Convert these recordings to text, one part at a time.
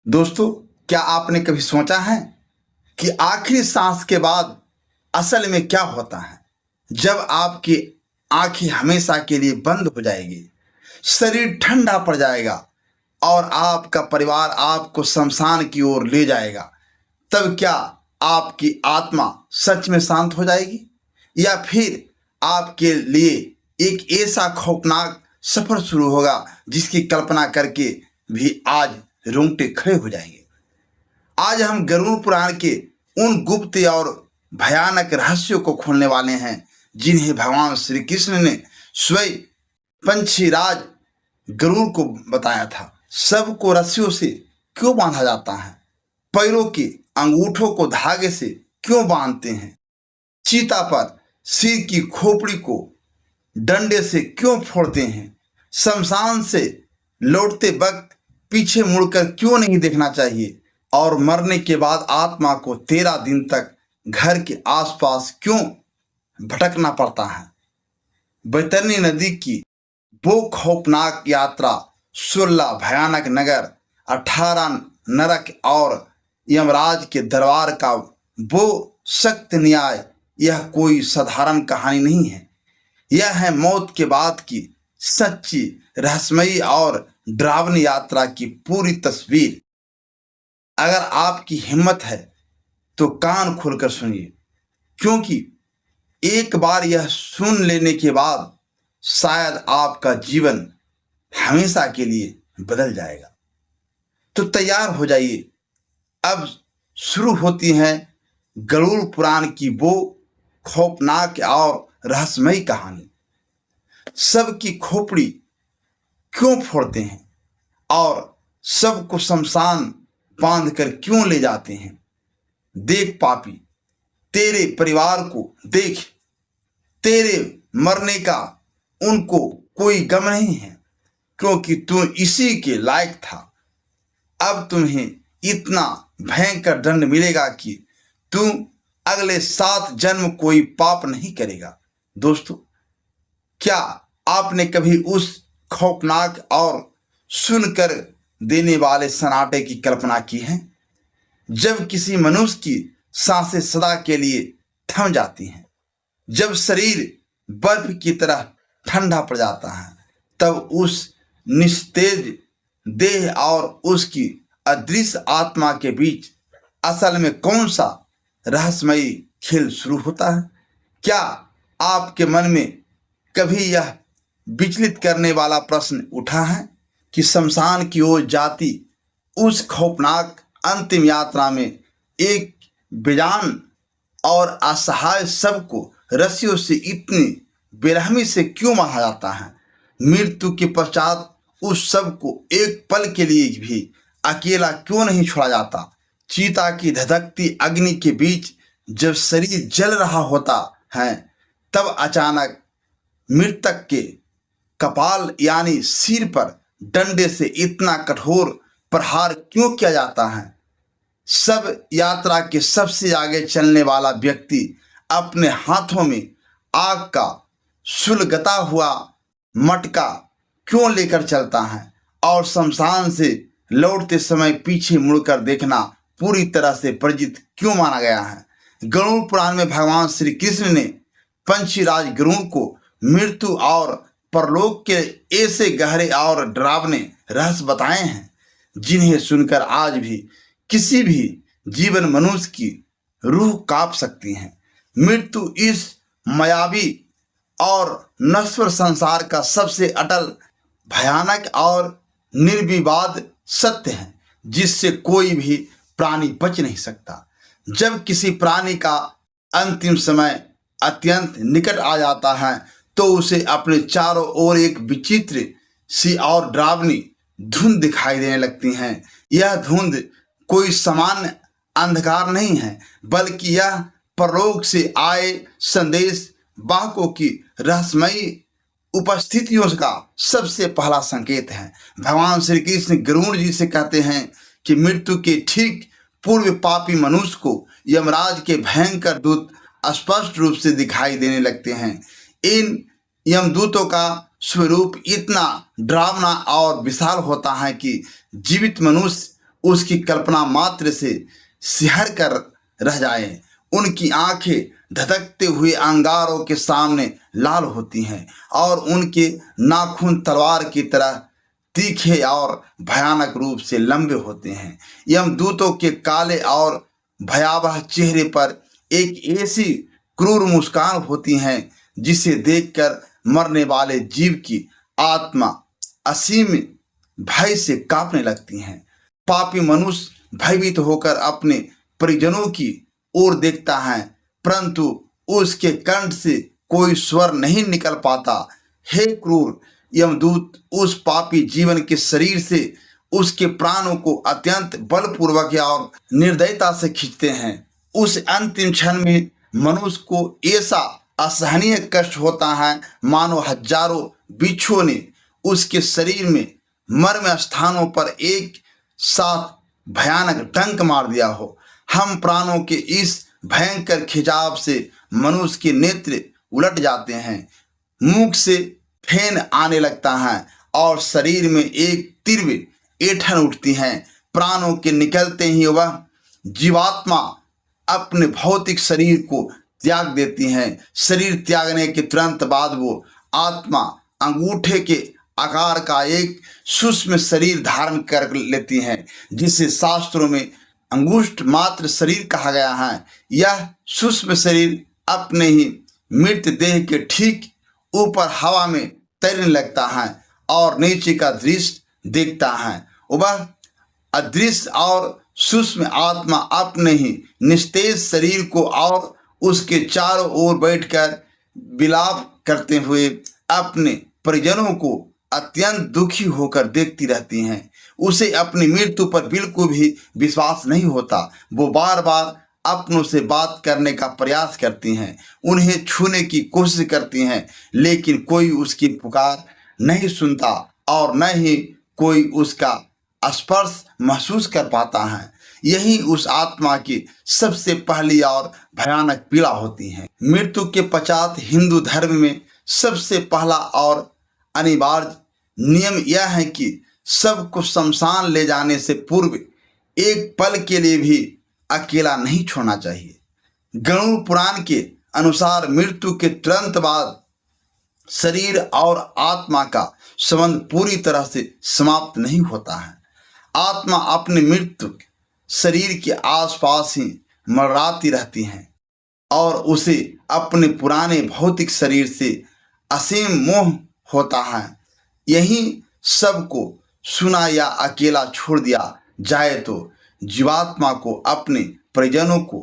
दोस्तों, क्या आपने कभी सोचा है कि आखिरी सांस के बाद असल में क्या होता है? जब आपकी आंखें हमेशा के लिए बंद हो जाएगी, शरीर ठंडा पड़ जाएगा और आपका परिवार आपको शमशान की ओर ले जाएगा, तब क्या आपकी आत्मा सच में शांत हो जाएगी? या फिर आपके लिए एक ऐसा खौफनाक सफर शुरू होगा जिसकी कल्पना करके भी आज रोंगटे खड़े हो जाएंगे? आज हम गरुड़ पुराण के उन गुप्त और भयानक रहस्यों को खोलने वाले हैं जिन्हें भगवान श्री कृष्ण ने स्वयं पंछीराज गरुड़ को बताया था। सबको रस्सियों से क्यों बांधा जाता है? पैरों के अंगूठों को धागे से क्यों बांधते हैं? चीता पर सिर की खोपड़ी को डंडे से क्यों फोड़ते हैं? शमशान से लौटते वक्त पीछे मुड़कर क्यों नहीं देखना चाहिए? और मरने के बाद आत्मा को 13 दिन तक घर के आसपास क्यों भटकना पड़ता है? बैतरणी नदी की वो खौफनाक यात्रा, 16 भयानक नगर, 18 नरक और यमराज के दरबार का वो सख्त न्याय, यह कोई साधारण कहानी नहीं है। यह है मौत के बाद की सच्ची, रहस्यमयी और डरावनी यात्रा की पूरी तस्वीर। अगर आपकी हिम्मत है तो कान खोलकर सुनिए, क्योंकि एक बार यह सुन लेने के बाद शायद आपका जीवन हमेशा के लिए बदल जाएगा। तो तैयार हो जाइए, अब शुरू होती है गरुड़ पुराण की वो खौफनाक और रहस्यमयी कहानी। सबकी खोपड़ी क्यों फोड़ते हैं और सबको शमशान बांध कर क्यों ले जाते हैं? देख पापी, तेरे परिवार को देख, तेरे मरने का उनको कोई गम नहीं है, क्योंकि तू इसी के लायक था। अब तुम्हें इतना भयंकर दंड मिलेगा कि तू अगले 7 जन्म कोई पाप नहीं करेगा। दोस्तों, क्या आपने कभी उस खौफनाक और सुनकर देने वाले सन्नाटे की कल्पना की है? जब किसी मनुष्य की सांसें सदा के लिए थम जाती हैं, जब शरीर बर्फ की तरह ठंडा पड़ जाता है, तब उस निस्तेज देह और उसकी अदृश्य आत्मा के बीच असल में कौन सा रहस्यमयी खेल शुरू होता है? क्या आपके मन में कभी यह विचलित करने वाला प्रश्न उठा है कि शमशान की ओर जाती उस खौफनाक अंतिम यात्रा में एक बेजान और असहाय शव को रस्सियों से इतनी बेरहमी से क्यों मारा जाता है? मृत्यु के पश्चात उस शव को एक पल के लिए भी अकेला क्यों नहीं छोड़ा जाता? चीता की धधकती अग्नि के बीच जब शरीर जल रहा होता है, तब अचानक मृतक के कपाल यानी सिर पर डंडे से इतना कठोर प्रहार क्यों किया जाता है? सब यात्रा के सबसे आगे चलने वाला व्यक्ति अपने हाथों में आग का सुलगता हुआ मटका क्यों लेकर चलता है? और शमशान से लौटते समय पीछे मुड़कर देखना पूरी तरह से वर्जित क्यों माना गया है? गरुड़ पुराण में भगवान श्री कृष्ण ने पंछीराज गरुड़ को मृत्यु और परलोक के ऐसे गहरे और डरावने रहस्य बताए हैं जिन्हें सुनकर आज भी किसी भी जीवन मनुष्य की रूह कांप सकती है। मृत्यु इस मायावी और नश्वर संसार का सबसे अटल, भयानक और निर्विवाद सत्य है जिससे कोई भी प्राणी बच नहीं सकता। जब किसी प्राणी का अंतिम समय अत्यंत निकट आ जाता है तो उसे अपने चारों ओर एक विचित्र सी और डरावनी धुंध दिखाई देने लगती हैं। यह धुंध कोई सामान्य अंधकार नहीं है, बल्कि यह परलोक से आए संदेश वाहकों की रहस्यमयी उपस्थितियों का सबसे पहला संकेत है। भगवान श्री कृष्ण गरुड़ जी से कहते हैं कि मृत्यु के ठीक पूर्व पापी मनुष्य को यमराज के भयंकर दूत स्पष्ट रूप से दिखाई देने लगते हैं। इन यमदूतों का स्वरूप इतना डरावना और विशाल होता है कि जीवित मनुष्य उसकी कल्पना मात्र से सिहर कर रह जाए। उनकी आंखें धधकते हुए अंगारों के सामने लाल होती हैं और उनके नाखून तलवार की तरह तीखे और भयानक रूप से लंबे होते हैं। यमदूतों के काले और भयावह चेहरे पर एक ऐसी क्रूर मुस्कान होती है जिसे देखकर मरने वाले जीव की आत्मा असीम भय से कांपने लगती हैं। पापी मनुष्य भयभीत होकर अपने परिजनों की ओर देखता है, परंतु उसके कंठ से कोई स्वर नहीं निकल पाता। हे क्रूर यमदूत, उस पापी जीवन के शरीर से उसके प्राणों को अत्यंत बलपूर्वक और निर्दयता से खींचते हैं। उस अंतिम क्षण में मनुष्य को ऐसा असहनीय कष्ट होता है मानो हजारों बिच्छुओं ने उसके शरीर में मर्म स्थानों पर एक साथ भयानक डंक मार दिया हो। हम प्राणों के इस भयंकर खिंचाव से मनुष्य के नेत्र उलट जाते हैं, मुख से फेन आने लगता है और शरीर में एक तीव्र ऐंठन उठती है। प्राणों के निकलते ही वह जीवात्मा अपने भौतिक शरीर को त्याग देती है। शरीर त्यागने के तुरंत बाद वो आत्मा अंगूठे के आकार का एक सूक्ष्म शरीर धारण कर लेती है, जिसे शास्त्रों में अंगुष्ठ मात्र शरीर कहा गया है। यह सूक्ष्म शरीर अपने ही मृत देह के ठीक ऊपर हवा में तैरने लगता है और नीचे का दृश्य देखता है। वह अदृश्य और सूक्ष्म आत्मा अपने ही निस्तेज शरीर को और उसके चारों ओर बैठकर विलाप करते हुए अपने परिजनों को अत्यंत दुखी होकर देखती रहती हैं। उसे अपनी मृत्यु पर बिल्कुल भी विश्वास नहीं होता। वो बार बार अपनों से बात करने का प्रयास करती हैं, उन्हें छूने की कोशिश करती हैं, लेकिन कोई उसकी पुकार नहीं सुनता और न ही कोई उसका स्पर्श महसूस कर पाता है। यही उस आत्मा की सबसे पहली और भयानक पीड़ा होती है। मृत्यु के पश्चात हिंदू धर्म में सबसे पहला और अनिवार्य नियम यह है कि सबको शमशान ले जाने से पूर्व एक पल के लिए भी अकेला नहीं छोड़ना चाहिए। गरुड़ पुराण के अनुसार मृत्यु के तुरंत बाद शरीर और आत्मा का संबंध पूरी तरह से समाप्त नहीं होता है। आत्मा अपने मृत्यु शरीर के आसपास ही मंडराती रहती है और उसे अपने पुराने भौतिक शरीर से असीम मोह होता है। यही सबको सुना या अकेला छोड़ दिया जाए तो जीवात्मा को अपने परिजनों को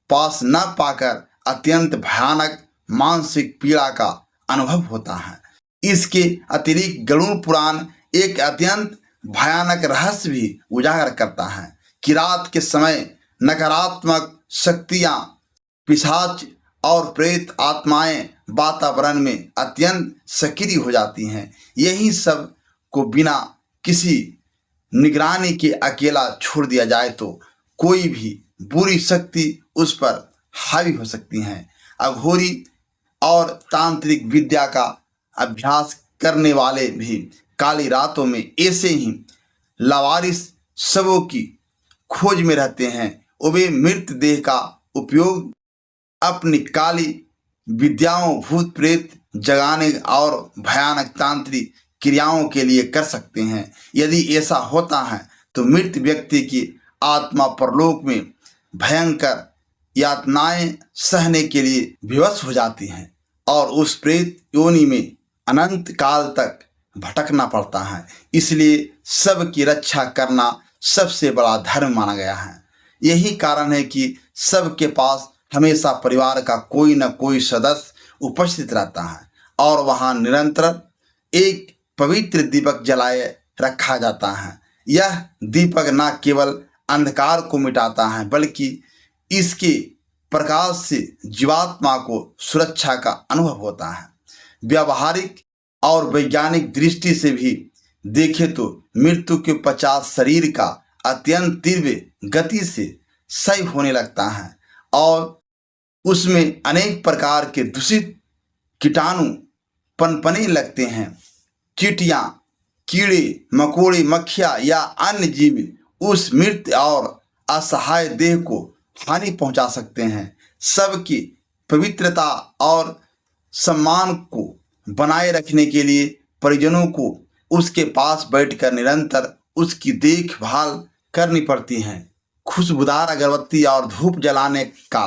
पास न पाकर अत्यंत भयानक मानसिक पीड़ा का अनुभव होता है। इसके अतिरिक्त गरुड़ पुराण एक अत्यंत भयानक रहस्य भी उजागर करता है कि रात के समय नकारात्मक शक्तियां, पिशाच और प्रेत आत्माएं वातावरण में अत्यंत सक्रिय हो जाती हैं। यही सब को बिना किसी निगरानी के अकेला छोड़ दिया जाए तो कोई भी बुरी शक्ति उस पर हावी हो सकती हैं। अघोरी और तांत्रिक विद्या का अभ्यास करने वाले भी काली रातों में ऐसे ही लावारिस शवों की खोज में रहते हैं। वे मृत देह का उपयोग अपनी काली विद्याओं, भूत प्रेत जगाने और भयानक तांत्रिक क्रियाओं के लिए कर सकते हैं। यदि ऐसा होता है तो मृत व्यक्ति की आत्मा परलोक में भयंकर यातनाएं सहने के लिए विवश हो जाती हैं और उस प्रेत योनि में अनंत काल तक भटकना पड़ता है। इसलिए सबकी रक्षा करना सबसे बड़ा धर्म माना गया है। यही कारण है कि सबके पास हमेशा परिवार का कोई न कोई सदस्य उपस्थित रहता है और वहाँ निरंतर एक पवित्र दीपक जलाए रखा जाता है। यह दीपक न केवल अंधकार को मिटाता है बल्कि इसके प्रकाश से जीवात्मा को सुरक्षा का अनुभव होता है। व्यावहारिक और वैज्ञानिक दृष्टि से भी देखें तो मृत्यु के पश्चात शरीर का अत्यंत तीव्र गति से क्षय होने लगता है और उसमें अनेक प्रकार के दूषित कीटाणु पनपने लगते हैं। चींटियाँ, कीड़े मकोड़े, मक्खियाँ या अन्य जीव उस मृत और असहाय देह को हानि पहुंचा सकते हैं। सबकी पवित्रता और सम्मान को बनाए रखने के लिए परिजनों को उसके पास बैठकर निरंतर उसकी देखभाल करनी पड़ती है। खुशबूदार अगरबत्ती और धूप जलाने का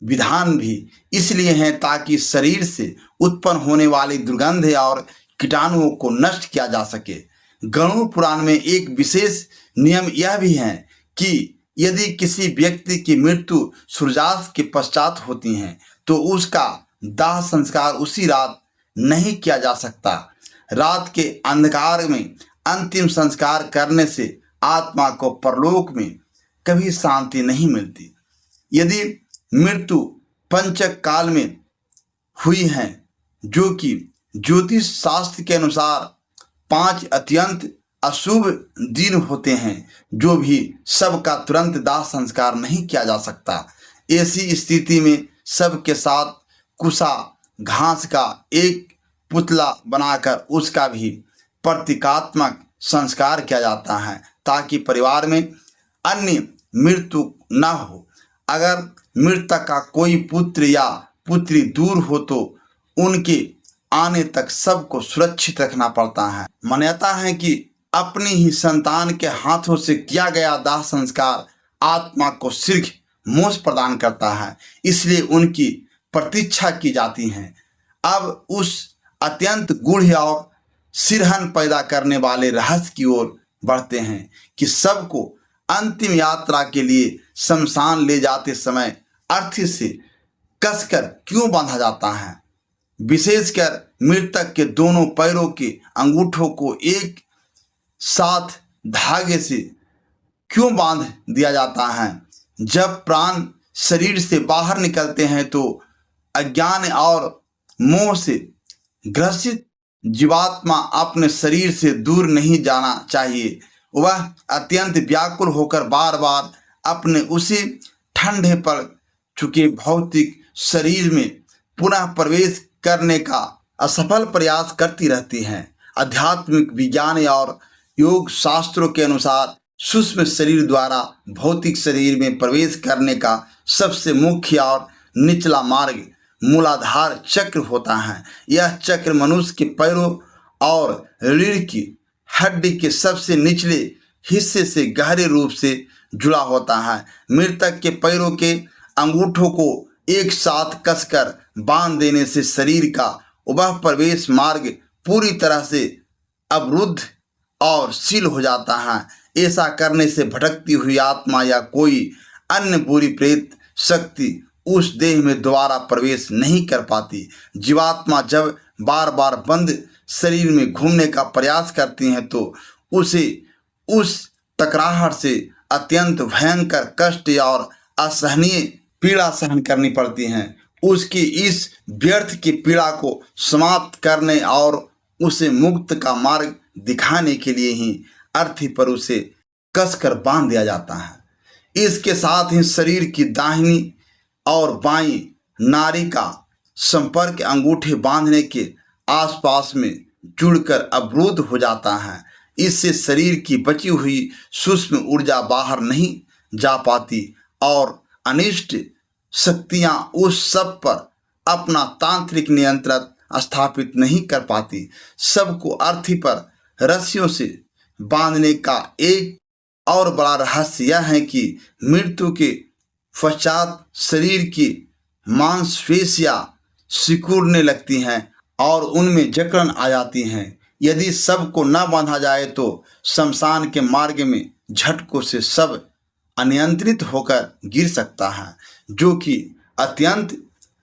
विधान भी इसलिए है ताकि शरीर से उत्पन्न होने वाली दुर्गंध और कीटाणुओं को नष्ट किया जा सके। गरुड़ पुराण में एक विशेष नियम यह भी है कि यदि किसी व्यक्ति की मृत्यु सूर्यास्त के पश्चात होती है तो उसका दाह संस्कार उसी रात नहीं किया जा सकता। रात के अंधकार में अंतिम संस्कार करने से आत्मा को परलोक में कभी शांति नहीं मिलती। यदि मृत्यु पंचक काल में हुई है, जो कि ज्योतिष शास्त्र के अनुसार 5 अत्यंत अशुभ दिन होते हैं, जो भी सबका तुरंत दाह संस्कार नहीं किया जा सकता। ऐसी स्थिति में सबके साथ कुसा घास का एक पुतला बनाकर उसका भी प्रतीकात्मक संस्कार किया जाता है ताकि परिवार में अन्य मृत्यु न हो। अगर मृतक का कोई पुत्र या पुत्री दूर हो तो उनके आने तक सबको सुरक्षित रखना पड़ता है। मान्यता है कि अपनी ही संतान के हाथों से किया गया दाह संस्कार आत्मा को शीघ्र मोक्ष प्रदान करता है, इसलिए उनकी प्रतीक्षा की जाती है। अब उस अत्यंत गूढ़ और सिरहन पैदा करने वाले रहस्य की ओर बढ़ते हैं कि सबको अंतिम यात्रा के लिए शमशान ले जाते समय अर्थी से कसकर क्यों बांधा जाता है। विशेषकर मृतक के दोनों पैरों के अंगूठों को एक साथ धागे से क्यों बांध दिया जाता है। जब प्राण शरीर से बाहर निकलते हैं तो अज्ञान और मोह से ग्रसित जीवात्मा अपने शरीर से दूर नहीं जाना चाहिए। वह अत्यंत व्याकुल होकर बार बार अपने उसी ठंडे पड़ चुके भौतिक शरीर में पुनः प्रवेश करने का असफल प्रयास करती रहती है। आध्यात्मिक विज्ञान और योग शास्त्रों के अनुसार सूक्ष्म शरीर द्वारा भौतिक शरीर में प्रवेश करने का सबसे मुख्य और निचला मार्ग मूलाधार चक्र होता है। यह चक्र मनुष्य के पैरों और रीढ़ की हड्डी के सबसे निचले हिस्से से गहरे रूप से जुड़ा होता है। मृतक के पैरों के अंगूठों को एक साथ कसकर बांध देने से शरीर का वह प्रवेश मार्ग पूरी तरह से अवरुद्ध और सील हो जाता है। ऐसा करने से भटकती हुई आत्मा या कोई अन्य बुरी प्रेत शक्ति उस देह में दोबारा प्रवेश नहीं कर पाती। जीवात्मा जब बार बार बंद शरीर में घूमने का प्रयास करती हैं तो उसे उस टकराहट से अत्यंत भयंकर कष्ट और असहनीय पीड़ा सहन करनी पड़ती हैं। उसकी इस व्यर्थ की पीड़ा को समाप्त करने और उसे मुक्त का मार्ग दिखाने के लिए ही अर्थी पर उसे कसकर बांध दिया जाता है। इसके साथ ही शरीर की दाहिनी और बाईं नाड़ी का संपर्क अंगूठे बांधने के आसपास में जुड़कर अवरुद्ध हो जाता है। इससे शरीर की बची हुई सूक्ष्म ऊर्जा बाहर नहीं जा पाती और अनिष्ट शक्तियां उस सब पर अपना तांत्रिक नियंत्रण स्थापित नहीं कर पाती। सबको अर्थी पर रस्सियों से बांधने का एक और बड़ा रहस्य यह है कि मृत्यु के पश्चात शरीर की मांसपेशियां सिकुड़ने लगती हैं और उनमें जकड़न आ जाती हैं। यदि सबको न बांधा जाए तो शमशान के मार्ग में झटकों से सब अनियंत्रित होकर गिर सकता है, जो कि अत्यंत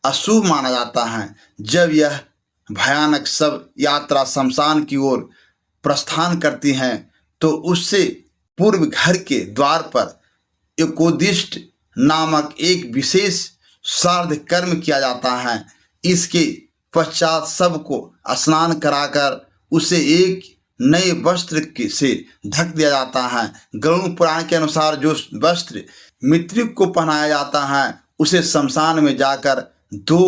अशुभ माना जाता है। जब यह भयानक सब यात्रा शमशान की ओर प्रस्थान करती हैं तो उससे पूर्व घर के द्वार पर एकोदिष्ट नामक एक विशेष श्राद्ध कर्म किया जाता है। इसके पश्चात सबको स्नान कराकर उसे एक नए वस्त्र से ढक दिया जाता है। गरुड़ पुराण के अनुसार जो वस्त्र मृतक को पहनाया जाता है उसे शमशान में जाकर 2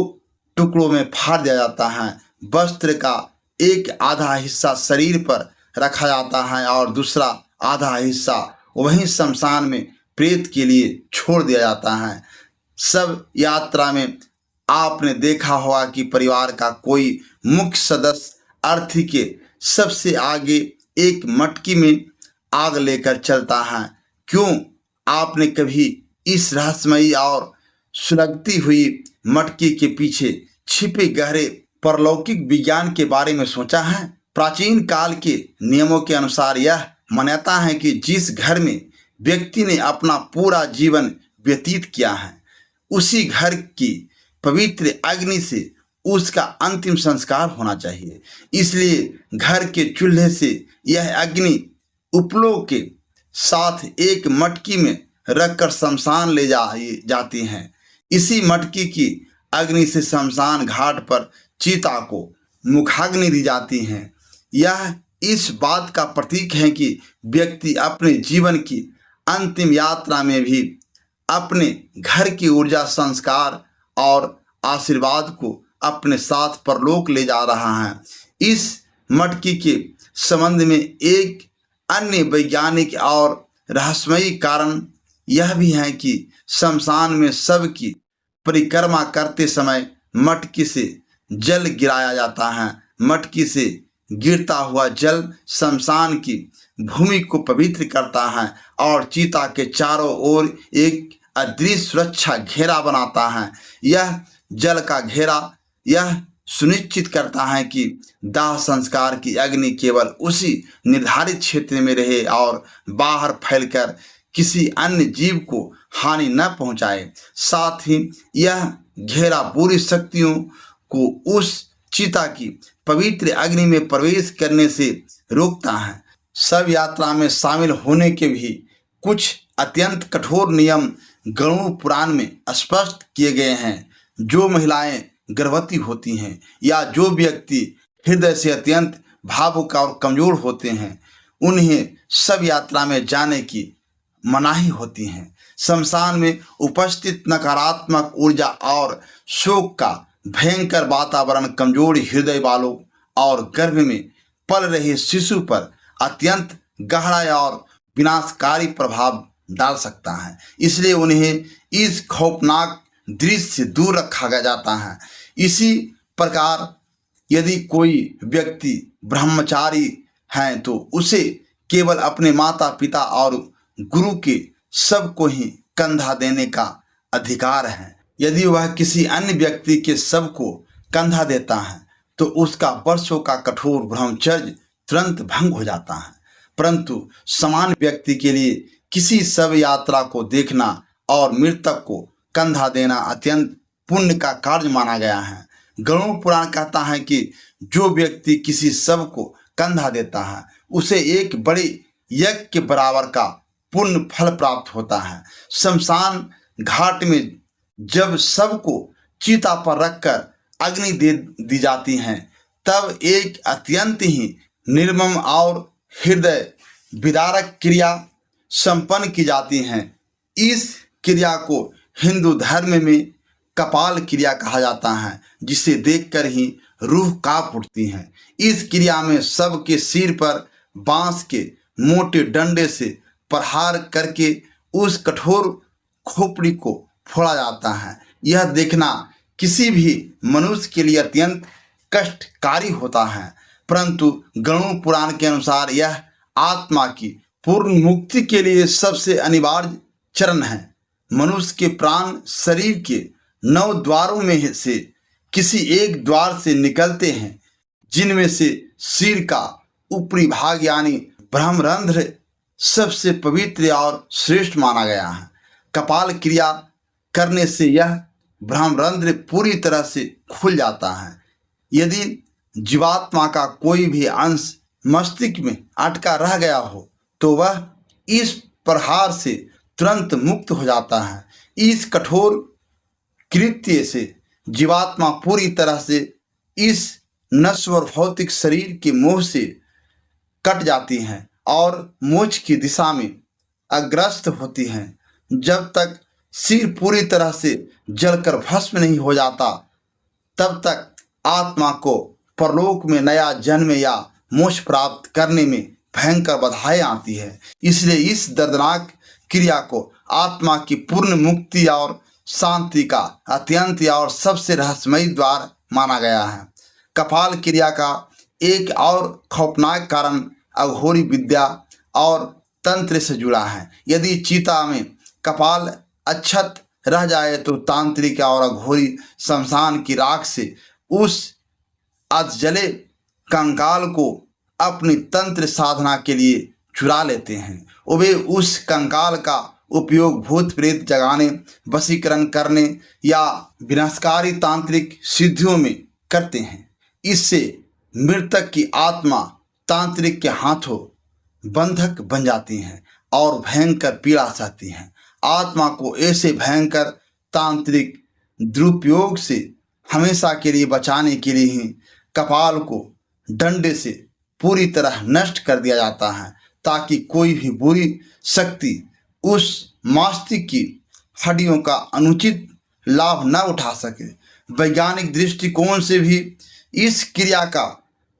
टुकड़ों में फाड़ दिया जाता है। वस्त्र का एक आधा हिस्सा शरीर पर रखा जाता है और दूसरा आधा हिस्सा वहीं शमशान में प्रेत के लिए छोड़ दिया जाता है। सब यात्रा में आपने देखा होगा कि परिवार का कोई मुख्य सदस्य अर्थी के सबसे आगे एक मटकी में आग लेकर चलता है। क्यों आपने कभी इस रहस्यमयी और सुलगती हुई मटकी के पीछे छिपे गहरे परलौकिक विज्ञान के बारे में सोचा है? प्राचीन काल के नियमों के अनुसार यह मान्यता है कि जिस घर में व्यक्ति ने अपना पूरा जीवन व्यतीत किया है, उसी घर की पवित्र अग्नि से उसका अंतिम संस्कार होना चाहिए। इसलिए घर के चूल्हे से यह अग्नि उपलोक के साथ एक मटकी में रखकर शमशान ले जाती हैं। इसी मटकी की अग्नि से शमशान घाट पर चीता को मुखाग्नि दी जाती है। यह इस बात का प्रतीक है कि व्यक्ति अपने जीवन की अंतिम यात्रा में भी अपने घर की ऊर्जा, संस्कार और आशीर्वाद को अपने साथ परलोक ले जा रहा है। इस मटकी के संबंध में एक अन्य वैज्ञानिक और रहस्यमयी कारण यह भी है कि शमशान में शव की परिक्रमा करते समय मटकी से जल गिराया जाता है। मटकी से गिरता हुआ जल शमशान की भूमि को पवित्र करता है और चीता के चारों ओर एक अदृश्य सुरक्षा घेरा बनाता है। यह जल का घेरा यह सुनिश्चित करता है कि दाह संस्कार की अग्नि केवल उसी निर्धारित क्षेत्र में रहे और बाहर फैलकर किसी अन्य जीव को हानि न पहुंचाए। साथ ही यह घेरा बुरी शक्तियों को उस चिता की पवित्र अग्नि में प्रवेश करने से रोकता है। सब यात्रा में शामिल होने के भी कुछ अत्यंत कठोर नियम गरुड़ पुराण में स्पष्ट किए गए हैं। जो महिलाएं गर्भवती होती हैं या जो व्यक्ति हृदय से अत्यंत भावुक और कमजोर होते हैं, उन्हें सब यात्रा में जाने की मनाही होती है। शमशान में उपस्थित नकारात्मक ऊर्जा और शोक का भयंकर वातावरण कमजोर हृदय वालों और गर्भ में पल रहे शिशु पर अत्यंत गहरा और विनाशकारी प्रभाव डाल सकता है। इसलिए उन्हें इस खौफनाक दृश्य से दूर रखा जाता है। इसी प्रकार यदि कोई व्यक्ति ब्रह्मचारी है तो उसे केवल अपने माता पिता और गुरु के सब को ही कंधा देने का अधिकार है। यदि वह किसी अन्य व्यक्ति के सब को कंधा देता है तो उसका वर्षों का कठोर ब्रह्मचर्य तुरंत भंग हो जाता है। परंतु समान व्यक्ति के लिए किसी शव यात्रा को देखना और मृतक को कंधा देना अत्यंत पुण्य का कार्य माना गया है। गरुड़ पुराण कहता है कि जो व्यक्ति किसी शव को कंधा देता है उसे एक बड़े यज्ञ के बराबर का पुण्य फल प्राप्त होता है। शमशान घाट में जब शव को चिता पर रखकर अग्नि दे दी जाती है तब एक अत्यंत ही निर्मम और हृदय विदारक क्रिया संपन्न की जाती है। इस क्रिया को हिंदू धर्म में कपाल क्रिया कहा जाता है, जिसे देखकर ही रूह कांप उठती है। इस क्रिया में शव के सिर पर बांस के मोटे डंडे से प्रहार करके उस कठोर खोपड़ी को फोड़ा जाता है। यह देखना किसी भी मनुष्य के लिए अत्यंत कष्टकारी होता है, परंतु गरुड़ पुराण के अनुसार यह आत्मा की पूर्ण मुक्ति के लिए सबसे अनिवार्य चरण है। मनुष्य के प्राण शरीर के 9 द्वारों में से किसी एक द्वार से निकलते हैं, जिनमें से सिर का ऊपरी भाग यानी ब्रह्मरंध्र सबसे पवित्र और श्रेष्ठ माना गया है। कपाल क्रिया करने से यह ब्रह्मरंध्र पूरी तरह से खुल जाता है। यदि जीवात्मा का कोई भी अंश मस्तिष्क में अटका रह गया हो तो वह इस प्रहार से तुरंत मुक्त हो जाता है। इस कठोर कृत्य से जीवात्मा पूरी तरह से इस नश्वर भौतिक शरीर के मोह से कट जाती हैं और मोक्ष की दिशा में अग्रसर होती हैं। जब तक सिर पूरी तरह से जलकर भस्म नहीं हो जाता तब तक आत्मा को परलोक में नया जन्म या मोक्ष प्राप्त करने में भयंकर बाधाएं आती है। इसलिए इस दर्दनाक क्रिया को आत्मा की पूर्ण मुक्ति और शांति का अत्यंत और सबसे रहस्यमय द्वार माना गया है। कपाल क्रिया का एक और खौफनाक कारण अघोरी विद्या और तंत्र से जुड़ा है। यदि चीता में कपाल अक्षत रह जाए तो तांत्रिक और अघोरी शमशान की राख से उस अधजले कंकाल को अपनी तंत्र साधना के लिए चुरा लेते हैं। वे उस कंकाल का उपयोग भूत प्रेत जगाने, वशीकरण करने या विनाशकारी तांत्रिक सिद्धियों में करते हैं। इससे मृतक की आत्मा तांत्रिक के हाथों बंधक बन जाती है और भयंकर पीड़ा सहती है। आत्मा को ऐसे भयंकर तांत्रिक दुरुपयोग से हमेशा के लिए बचाने के लिए ही कपाल को डंडे से पूरी तरह नष्ट कर दिया जाता है, ताकि कोई भी बुरी शक्ति उस मस्तिष्क की हड्डियों का अनुचित लाभ न उठा सके। वैज्ञानिक दृष्टिकोण से भी इस क्रिया का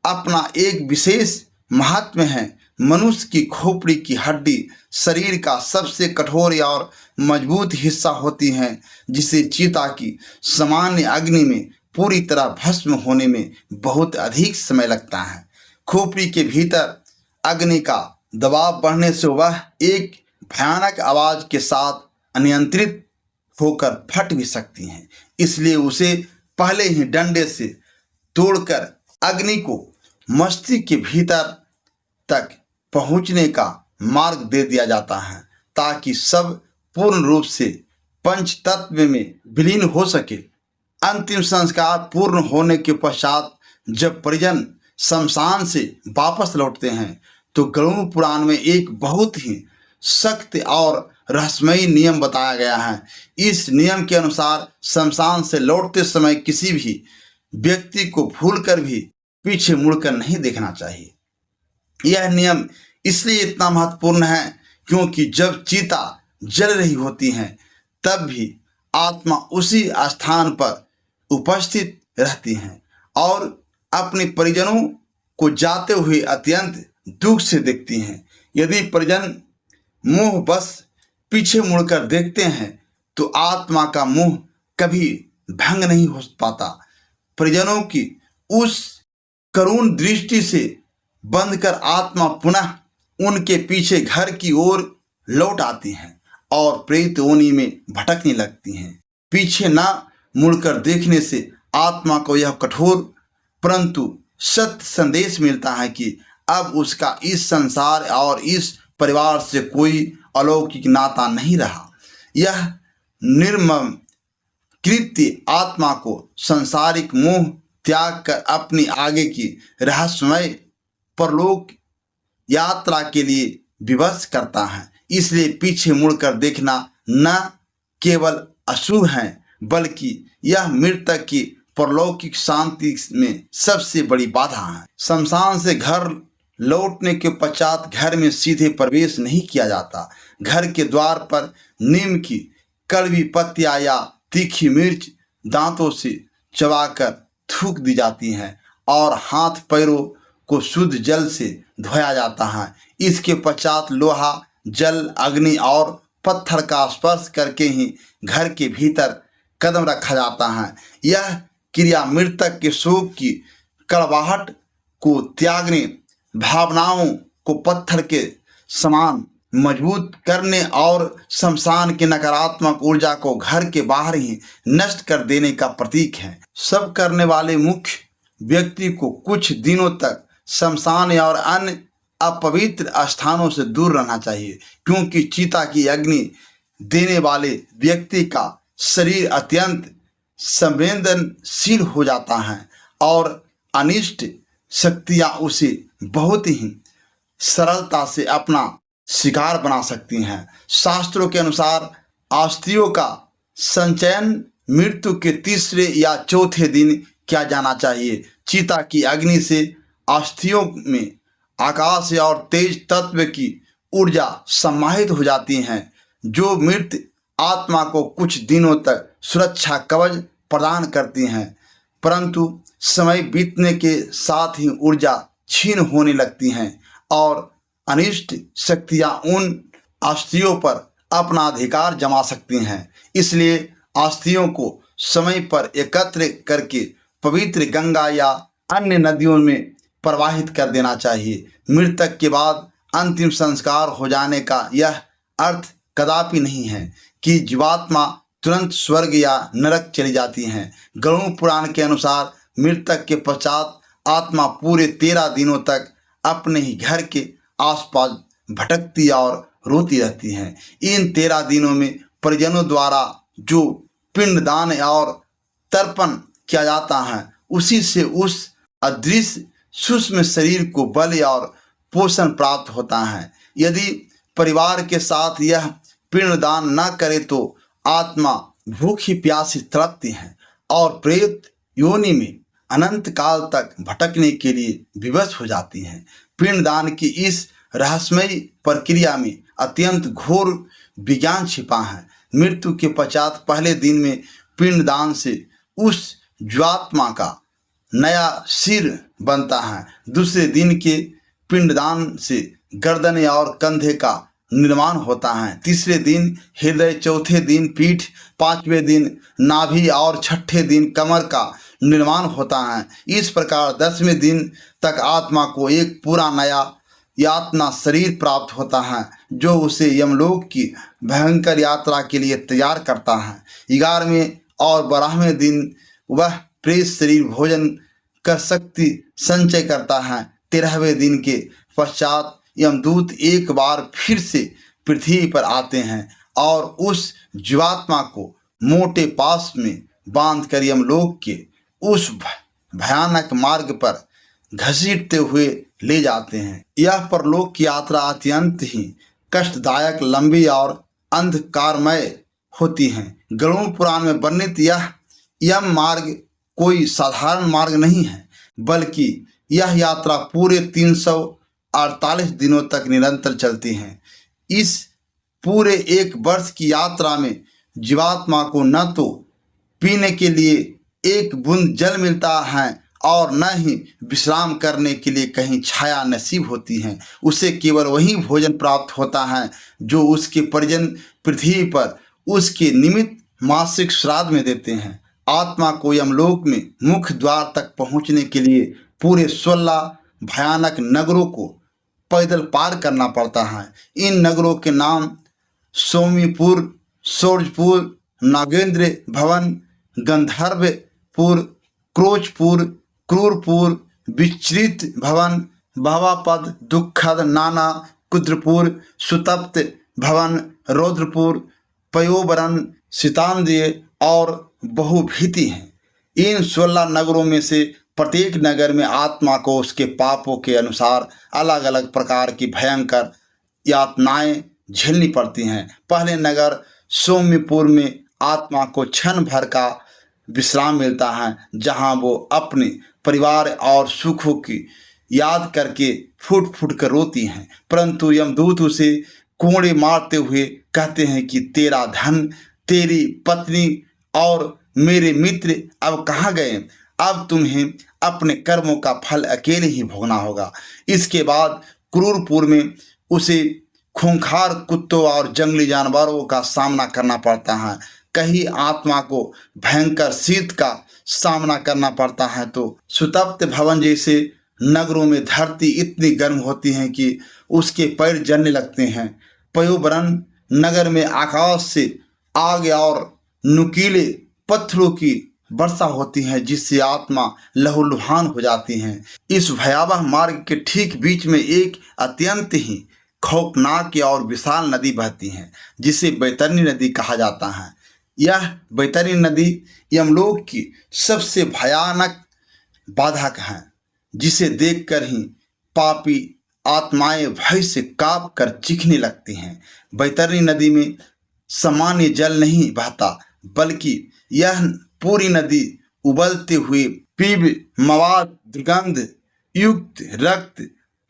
अपना एक विशेष महत्व है। मनुष्य की खोपड़ी की हड्डी शरीर का सबसे कठोर और मजबूत हिस्सा होती है, जिसे चीता की सामान्य अग्नि में पूरी तरह भस्म होने में बहुत अधिक समय लगता है। खोपड़ी के भीतर अग्नि का दबाव बढ़ने से वह एक भयानक आवाज के साथ अनियंत्रित होकर फट भी सकती हैं। इसलिए उसे पहले ही डंडे से तोड़कर अग्नि को मस्तिष्क के भीतर तक पहुंचने का मार्ग दे दिया जाता है, ताकि सब पूर्ण रूप से पंच तत्व में विलीन हो सके। अंतिम संस्कार पूर्ण होने के पश्चात जब परिजन शमशान से वापस लौटते हैं तो गरुड़ पुराण में एक बहुत ही सख्त और रहस्यमयी नियम बताया गया है। इस नियम के अनुसार शमशान से लौटते समय किसी भी व्यक्ति को भूलकर भी पीछे मुड़कर नहीं देखना चाहिए। यह नियम इसलिए इतना महत्वपूर्ण है क्योंकि जब चीता जल रही होती है तब भी आत्मा उसी स्थान पर उपस्थित रहती हैं और अपने परिजनों को जाते हुए अत्यंत दुख से देखती हैं। यदि परिजन मुंह बस पीछे मुड़कर देखते हैं तो आत्मा का मुंह कभी भंग नहीं हो पाता। परिजनों की उस करुण दृष्टि से बंधकर आत्मा पुनः उनके पीछे घर की ओर लौट आती हैं और प्रेत योनि में भटकने लगती हैं। पीछे ना मुड़कर देखने से आत्मा को यह कठोर परंतु सत्य संदेश मिलता है कि अब उसका इस संसार और इस परिवार से कोई अलौकिक नाता नहीं रहा। यह निर्मम कृत्य आत्मा को सांसारिक मोह त्याग कर अपनी आगे की रहस्यमय परलोक यात्रा के लिए विवश करता है। इसलिए पीछे मुड़कर देखना न केवल अशुभ है बल्कि यह मृतक की परलौकिक शांति में सबसे बड़ी बाधा है। शमशान से घर लौटने के पश्चात घर में सीधे प्रवेश नहीं किया जाता। घर के द्वार पर नीम की कड़वी पत्तियां या तीखी मिर्च दांतों से चबाकर थूक दी जाती हैं और हाथ पैरों को शुद्ध जल से धोया जाता है। इसके पश्चात लोहा, जल, अग्नि और पत्थर का स्पर्श करके ही घर के भीतर कदम रखा जाता है। यह क्रिया मृतक के शोक की कड़वाहट को त्यागने, भावनाओं को पत्थर के समान मजबूत करने और शमशान की नकारात्मक ऊर्जा को घर के बाहर ही नष्ट कर देने का प्रतीक है। सब करने वाले मुख्य व्यक्ति को कुछ दिनों तक शमशान और अन्य अपवित्र स्थानों से दूर रहना चाहिए, क्योंकि चिता की अग्नि देने वाले व्यक्ति का शरीर अत्यंत संवेदनशील हो जाता है और अनिष्ट शक्तियां उसे बहुत ही सरलता से अपना शिकार बना सकती हैं। शास्त्रों के अनुसार अस्थियों का संचयन मृत्यु के तीसरे या चौथे दिन किया जाना चाहिए। चिता की अग्नि से अस्थियों में आकाश और तेज तत्व की ऊर्जा समाहित हो जाती हैं, जो मृत आत्मा को कुछ दिनों तक सुरक्षा कवच प्रदान करती हैं। परंतु समय बीतने के साथ ही ऊर्जा क्षीण होने लगती हैं और अनिष्ट शक्तियां उन अस्थियों पर अपना अधिकार जमा सकती हैं। इसलिए अस्थियों को समय पर एकत्र करके पवित्र गंगा या अन्य नदियों में प्रवाहित कर देना चाहिए। मृतक के बाद अंतिम संस्कार हो जाने का यह अर्थ कदापि नहीं है कि जीवात्मा तुरंत स्वर्ग या नरक चली जाती हैं। गरुड़ पुराण के अनुसार मृतक के पश्चात आत्मा पूरे 13 दिनों तक अपने ही घर के आसपास भटकती और रोती रहती हैं। इन 13 दिनों में परिजनों द्वारा जो पिंडदान और तर्पण किया जाता है, उसी से उस अदृश्य सूक्ष्म शरीर को बल और पोषण प्राप्त होता है। यदि परिवार के साथ यह पिंडदान न करे तो आत्मा भूखी प्यासी तड़पती है और प्रेत योनि में अनंत काल तक भटकने के लिए विवश हो जाती हैं। पिंडदान की इस रहस्यमयी प्रक्रिया में अत्यंत घोर विज्ञान छिपा है। मृत्यु के पश्चात पहले दिन में पिंडदान से उस जीवात्मा का नया सिर बनता है। दूसरे दिन के पिंडदान से गर्दन और कंधे का निर्माण होता है। तीसरे दिन हृदय, चौथे दिन पीठ, पांचवें दिन नाभि और छठे दिन कमर का निर्माण होता है। इस प्रकार 10वें दिन तक आत्मा को एक पूरा नया यातना शरीर प्राप्त होता है जो उसे यमलोक की भयंकर यात्रा के लिए तैयार करता है। 11वें और 12वें दिन वह प्रेत शरीर भोजन कर शक्ति संचय करता है। 13वें दिन के पश्चात यमदूत एक बार फिर से पृथ्वी पर आते हैं और उस जीवात्मा को मोटे पास में बांधकर यमलोक के उस भयानक मार्ग पर घसीटते हुए ले जाते हैं। यह परलोक की यात्रा अत्यंत ही कष्टदायक, लंबी और अंधकारमय होती है। गरुड़ पुराण में वर्णित यह मार्ग कोई साधारण मार्ग नहीं है, बल्कि यह यात्रा पूरे 348 दिनों तक निरंतर चलती है। इस पूरे 1 वर्ष की यात्रा में जीवात्मा को न तो पीने के लिए एक बूंद जल मिलता है और न ही विश्राम करने के लिए कहीं छाया नसीब होती है। उसे केवल वही भोजन प्राप्त होता है जो उसके परिजन पृथ्वी पर उसके निमित्त मासिक श्राद्ध में देते हैं। आत्मा को यमलोक में मुख्य द्वार तक पहुंचने के लिए पूरे 16 भयानक नगरों को पैदल पार करना पड़ता है। इन नगरों के नाम सोमीपुर, सूरजपुर, नागेंद्र भवन, गंधर्वपुर, क्रोचपुर, क्रूरपुर, विचरित भवन, भवापद, दुखद, नाना, कुद्रपुर, सुतप्त भवन, रौद्रपुर, पयोबरन, सीतांदेय और बहुभीति हैं। इन 16 नगरों में से प्रत्येक नगर में आत्मा को उसके पापों के अनुसार अलग अलग प्रकार की भयंकर यातनाएं झेलनी पड़ती हैं। पहले नगर सौम्यपुर में आत्मा को क्षण भर का विश्राम मिलता है, जहां वो अपने परिवार और सुखों की याद करके फूट फूट कर रोती हैं। परंतु यमदूत उसे कोड़े मारते हुए कहते हैं कि तेरा धन, तेरी पत्नी और मेरे मित्र अब कहाँ गए? अब तुम्हें अपने कर्मों का फल अकेले ही भोगना होगा। इसके बाद क्रूरपुर में उसे खूंखार कुत्तों और जंगली जानवरों का सामना करना पड़ता है। कहीं आत्मा को भयंकर शीत का सामना करना पड़ता है तो सुतप्त भवन जैसे नगरों में धरती इतनी गर्म होती है कि उसके पैर जलने लगते हैं। पयोबरन नगर में आकाश से आग और नुकीले पत्थरों की वर्षा होती है, जिससे आत्मा लहूलुहान हो जाती है। इस भयावह मार्ग के ठीक बीच में एक अत्यंत ही खौफनाक और विशाल नदी बहती है, जिसे बैतरणी नदी कहा जाता है। यह बैतरणी नदी यमलोक की सबसे भयानक बाधक है, जिसे देखकर ही पापी आत्माएं भय से कांप कर चीखने लगती हैं। बैतरणी नदी में सामान्य जल नहीं बहता, बल्कि यह पूरी नदी उबलते हुए पीव मवाद, दुर्गंध युक्त रक्त,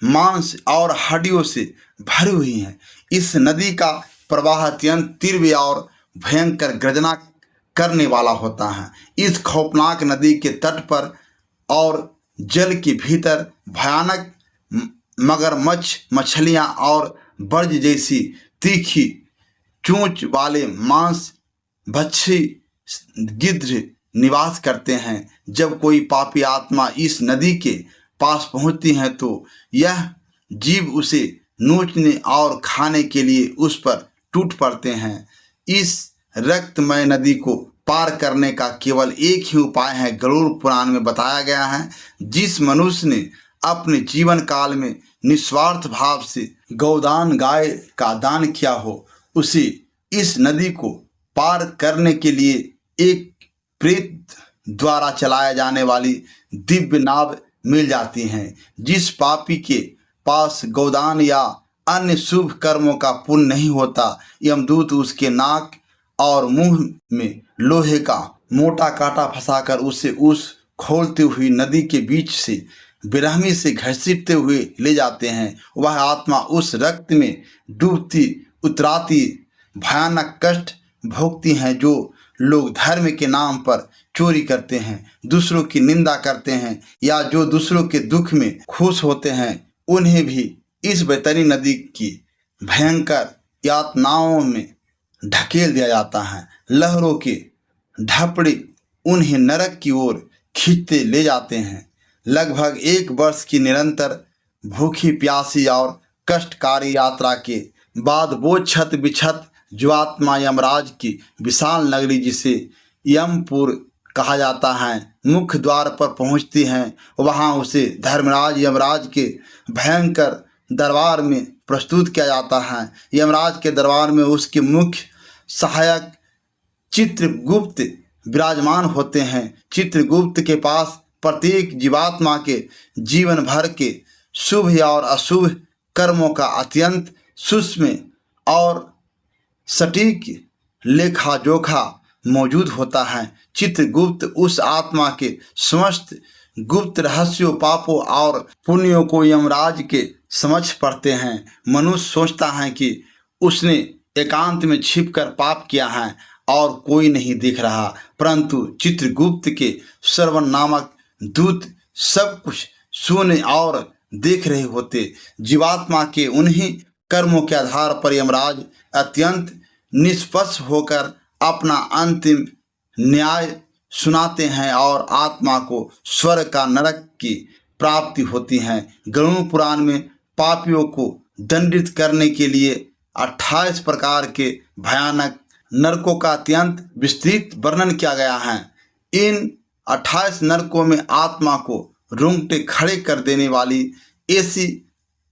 मांस और हड्डियों से भरी हुई है। इस नदी का प्रवाह अत्यंत तीव्र और भयंकर गर्जना करने वाला होता है। इस खौफनाक नदी के तट पर और जल के भीतर भयानक मगरमच्छ, मछलियाँ और बर्ज जैसी तीखी चोंच वाले मांस भक्षी गिद्ध निवास करते हैं। जब कोई पापी आत्मा इस नदी के पास पहुंचती है तो यह जीव उसे नोचने और खाने के लिए उस पर टूट पड़ते हैं। इस रक्तमय नदी को पार करने का केवल एक ही उपाय है, गरुड़ पुराण में बताया गया है। जिस मनुष्य ने अपने जीवन काल में निस्वार्थ भाव से गौदान, गाय का दान किया हो, उसे इस नदी को पार करने के लिए एक प्रेत द्वारा चलाया जाने वाली दिव्य नाव मिल जाती हैं। जिस पापी के पास गौदान या अन्य शुभ कर्मों का पुण्य नहीं होता, यमदूत उसके नाक और मुंह में लोहे का मोटा कांटा फंसाकर उसे उस खोलती हुई नदी के बीच से बेरहमी से घसीटते हुए ले जाते हैं। वह आत्मा उस रक्त में डूबती उतराती भयानक कष्ट भोगती हैं। जो लोग धर्म के नाम पर चोरी करते हैं, दूसरों की निंदा करते हैं या जो दूसरों के दुख में खुश होते हैं, उन्हें भी इस बैतरणी नदी की भयंकर यातनाओं में ढकेल दिया जाता है। लहरों के ढपड़े उन्हें नरक की ओर खींचते ले जाते हैं। लगभग 1 वर्ष की निरंतर भूखी प्यासी और कष्टकारी यात्रा के बाद वो छत बिछत जो आत्मा यमराज की विशाल नगरी, जिसे यमपुर कहा जाता है, मुख्य द्वार पर पहुंचती हैं। वहां उसे धर्मराज यमराज के भयंकर दरबार में प्रस्तुत किया जाता है। यमराज के दरबार में उसके मुख्य सहायक चित्रगुप्त विराजमान होते हैं। चित्रगुप्त के पास प्रत्येक जीवात्मा के जीवन भर के शुभ और अशुभ कर्मों का अत्यंत सूक्ष्म और सटीक लेखा जोखा मौजूद होता है। चित्रगुप्त उस आत्मा के समस्त गुप्त रहस्यों, पापों और पुण्यों को यमराज के समक्ष पढ़ते हैं। मनुष्य सोचता है कि उसने एकांत में छिपकर पाप किया है और कोई नहीं देख रहा, परंतु चित्रगुप्त के श्रवण नामक दूत सब कुछ सुने और देख रहे होते। जीवात्मा के उन्हीं कर्मों के आधार पर यमराज अत्यंत निष्पक्ष होकर अपना अंतिम न्याय सुनाते हैं और आत्मा को स्वर्ग का नरक की प्राप्ति होती है। गरुड़ पुराण में पापियों को दंडित करने के लिए 28 प्रकार के भयानक नरकों का अत्यंत विस्तृत वर्णन किया गया है। इन 28 नरकों में आत्मा को रोंगटे खड़े कर देने वाली ऐसी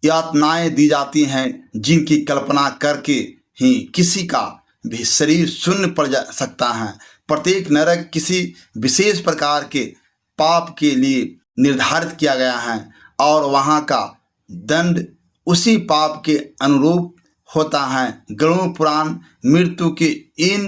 यातनाएं दी जाती हैं जिनकी कल्पना करके ही किसी का भी शरीर शून्य पड़ जा सकता है। प्रत्येक नरक किसी विशेष प्रकार के पाप के लिए निर्धारित किया गया है और वहाँ का दंड उसी पाप के अनुरूप होता है। गरुड़ पुराण मृत्यु के इन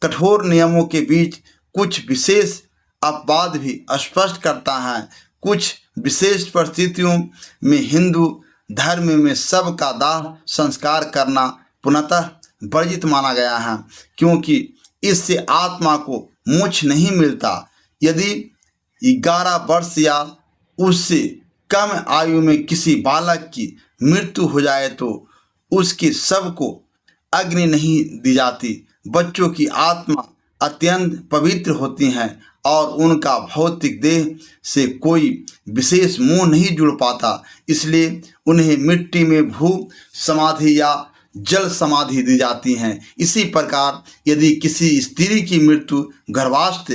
कठोर नियमों के बीच कुछ विशेष अपवाद भी स्पष्ट करता है। कुछ विशेष परिस्थितियों में हिंदू धर्म में शव का दाह संस्कार करना पुनः वर्जित माना गया है, क्योंकि इससे आत्मा को मोक्ष नहीं मिलता। यदि 11 वर्ष या उससे कम आयु में किसी बालक की मृत्यु हो जाए तो उसके शव को अग्नि नहीं दी जाती। बच्चों की आत्मा अत्यंत पवित्र होती हैं और उनका भौतिक देह से कोई विशेष मोह नहीं जुड़ पाता, इसलिए उन्हें मिट्टी में भू समाधि या जल समाधि दी जाती हैं। इसी प्रकार यदि किसी स्त्री की मृत्यु गर्भावस्था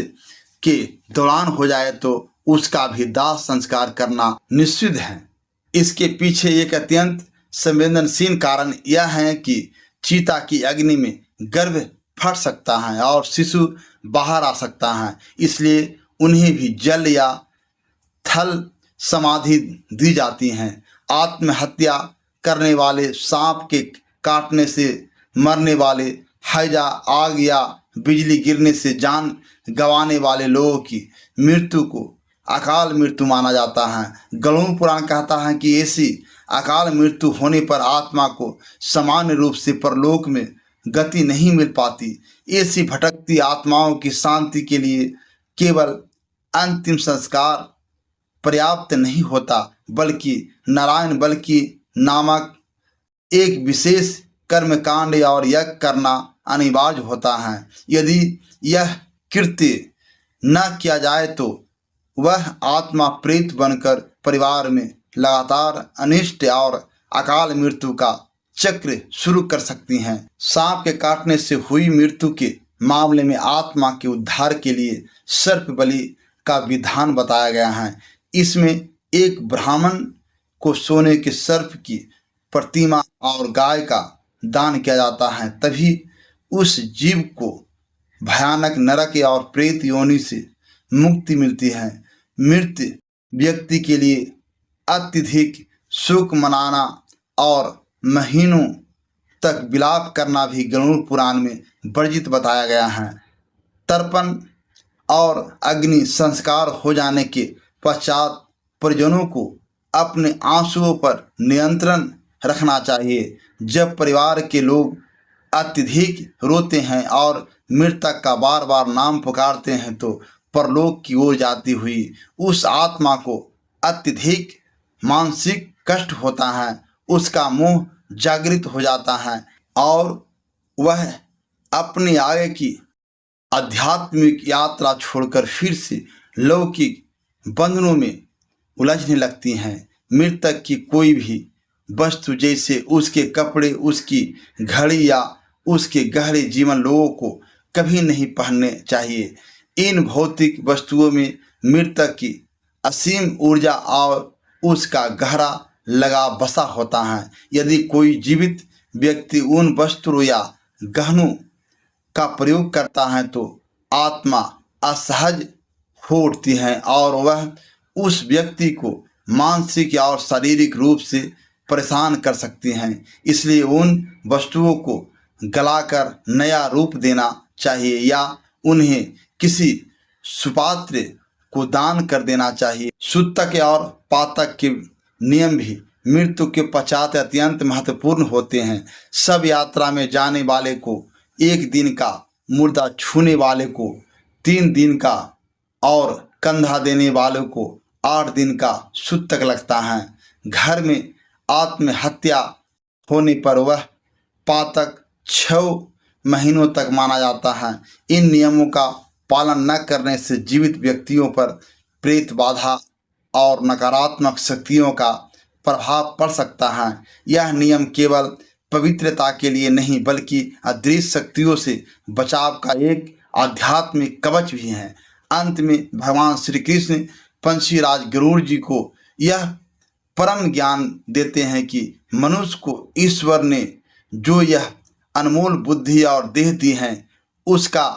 के दौरान हो जाए तो उसका भी दाह संस्कार करना निषिद्ध है। इसके पीछे एक अत्यंत संवेदनशील कारण यह है कि चीता की अग्नि में गर्भ फट सकता है और शिशु बाहर आ सकता है, इसलिए उन्हें भी जल या थल समाधि दी जाती हैं। आत्महत्या करने वाले, सांप के काटने से मरने वाले, हैजा, आग या बिजली गिरने से जान गंवाने वाले लोगों की मृत्यु को अकाल मृत्यु माना जाता है। गरुड़ पुराण कहता है कि ऐसी अकाल मृत्यु होने पर आत्मा को सामान्य रूप से परलोक में गति नहीं मिल पाती। ऐसी भटकती आत्माओं की शांति के लिए केवल अंतिम संस्कार पर्याप्त नहीं होता, बल्कि नारायण बल्कि नामक एक विशेष कर्मकांड और यज्ञ करना अनिवार्य होता है। यदि यह कृत्य न किया जाए तो वह आत्मा प्रेत बनकर परिवार में लगातार अनिष्ट और अकाल मृत्यु का चक्र शुरू कर सकती हैं। सांप के काटने से हुई मृत्यु के मामले में आत्मा के उद्धार के लिए सर्प बलि का विधान बताया गया है। इसमें एक ब्राह्मण को सोने के सर्प की प्रतिमा और गाय का दान किया जाता है, तभी उस जीव को भयानक नरक और प्रेत योनि से मुक्ति मिलती है। मृत व्यक्ति के लिए अत्यधिक शोक मनाना और महीनों तक विलाप करना भी गरुड़ पुराण में वर्जित बताया गया है। तर्पण और अग्नि संस्कार हो जाने के पश्चात परिजनों को अपने आंसुओं पर नियंत्रण रखना चाहिए। जब परिवार के लोग अत्यधिक रोते हैं और मृतक का बार बार नाम पुकारते हैं तो परलोक की ओर जाती हुई उस आत्मा को अत्यधिक मानसिक कष्ट होता है, उसका मोह जागृत हो जाता है और वह अपने आगे की आध्यात्मिक यात्रा छोड़कर फिर से लौकिक बंधनों में उलझने लगती हैं। मृतक की कोई भी वस्तु जैसे उसके कपड़े, उसकी घड़ी या उसके गहरे जीवन लोगों को कभी नहीं पहनने चाहिए। इन भौतिक वस्तुओं में मृतक की असीम ऊर्जा और उसका गहरा लगाव बसा होता है। यदि कोई जीवित व्यक्ति उन वस्त्रों या गहनों का प्रयोग करता है तो आत्मा असहज हो उठती है और वह उस व्यक्ति को मानसिक और शारीरिक रूप से परेशान कर सकती हैं। इसलिए उन वस्तुओं को गलाकर नया रूप देना चाहिए या उन्हें किसी सुपात्र को दान कर देना चाहिए। सूतक और पातक के नियम भी मृत्यु के पश्चात अत्यंत महत्वपूर्ण होते हैं। सब यात्रा में जाने वाले को 1 दिन का, मुर्दा छूने वाले को 3 दिन का और कंधा देने वालों को 8 दिन का सूतक लगता है। घर में आत्महत्या होने पर वह पातक 6 महीनों तक माना जाता है। इन नियमों का पालन न करने से जीवित व्यक्तियों पर प्रेत बाधा और नकारात्मक शक्तियों का प्रभाव पड़ सकता है। यह नियम केवल पवित्रता के लिए नहीं बल्कि अदृश्य शक्तियों से बचाव का एक आध्यात्मिक कवच भी है। अंत में भगवान श्री कृष्ण पंछीराज गरुड़ जी को यह परम ज्ञान देते हैं कि मनुष्य को ईश्वर ने जो यह अनमोल बुद्धि और देह दी है उसका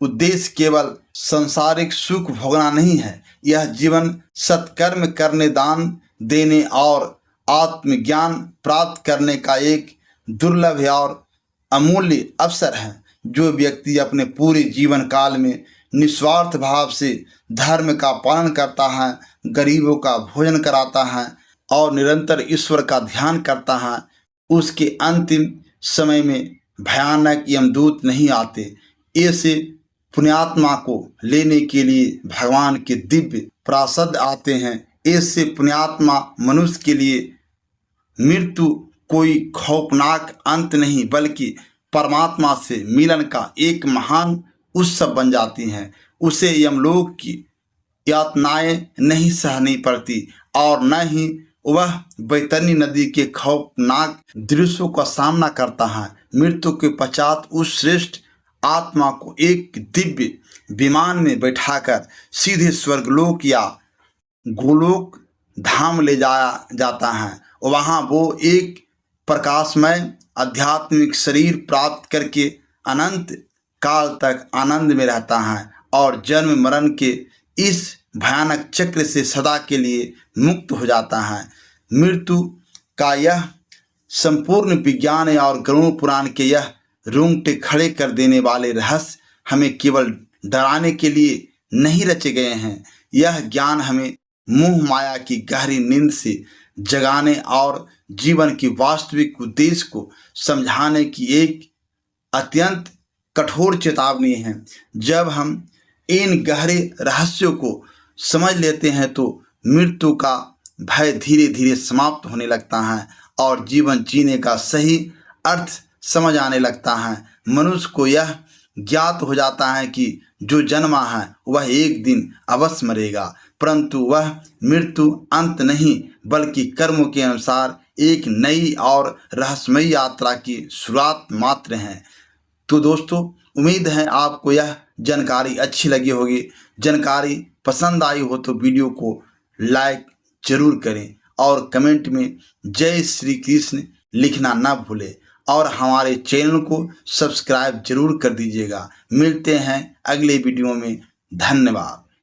उद्देश्य केवल सांसारिक सुख भोगना नहीं है। यह जीवन सत्कर्म करने, दान देने और आत्मज्ञान प्राप्त करने का एक दुर्लभ और अमूल्य अवसर है। जो व्यक्ति अपने पूरे जीवन काल में निस्वार्थ भाव से धर्म का पालन करता है, गरीबों का भोजन कराता है और निरंतर ईश्वर का ध्यान करता है, उसके अंतिम समय में भयानक यमदूत नहीं आते। ऐसे पुण्यात्मा को लेने के लिए भगवान के दिव्य प्रासद आते हैं। ऐसे पुण्यात्मा मनुष्य के लिए मृत्यु कोई खौफनाक अंत नहीं बल्कि परमात्मा से मिलन का एक महान उत्सव बन जाती हैं। उसे यमलोक की यातनाएं नहीं सहनी पड़ती और न ही वह बैतरणी नदी के खौफनाक दृश्यों का सामना करता है। मृत्यु के पश्चात उस श्रेष्ठ आत्मा को एक दिव्य विमान में बैठाकर सीधे स्वर्गलोक या गोलोक धाम ले जाया जाता है। वहाँ वो एक प्रकाशमय आध्यात्मिक शरीर प्राप्त करके अनंत काल तक आनंद में रहता है और जन्म मरण के इस भयानक चक्र से सदा के लिए मुक्त हो जाता है। मृत्यु का यह संपूर्ण विज्ञान है और गरुड़ पुराण के यह रोंगटे खड़े कर देने वाले रहस्य हमें केवल डराने के लिए नहीं रचे गए हैं। यह ज्ञान हमें मोह माया की गहरी नींद से जगाने और जीवन की वास्तविक उद्देश्य को समझाने की एक अत्यंत कठोर चेतावनी है। जब हम इन गहरे रहस्यों को समझ लेते हैं तो मृत्यु का भय धीरे धीरे समाप्त होने लगता है और जीवन जीने का सही अर्थ समझ आने लगता है। मनुष्य को यह ज्ञात हो जाता है कि जो जन्मा है वह एक दिन अवश्य मरेगा, परंतु वह मृत्यु अंत नहीं बल्कि कर्मों के अनुसार एक नई और रहस्यमयी यात्रा की शुरुआत मात्र है। तो दोस्तों, उम्मीद है आपको यह जानकारी अच्छी लगी होगी। जानकारी पसंद आई हो तो वीडियो को लाइक जरूर करें और कमेंट में जय श्री कृष्ण लिखना ना भूलें और हमारे चैनल को सब्सक्राइब जरूर कर दीजिएगा। मिलते हैं अगले वीडियो में। धन्यवाद।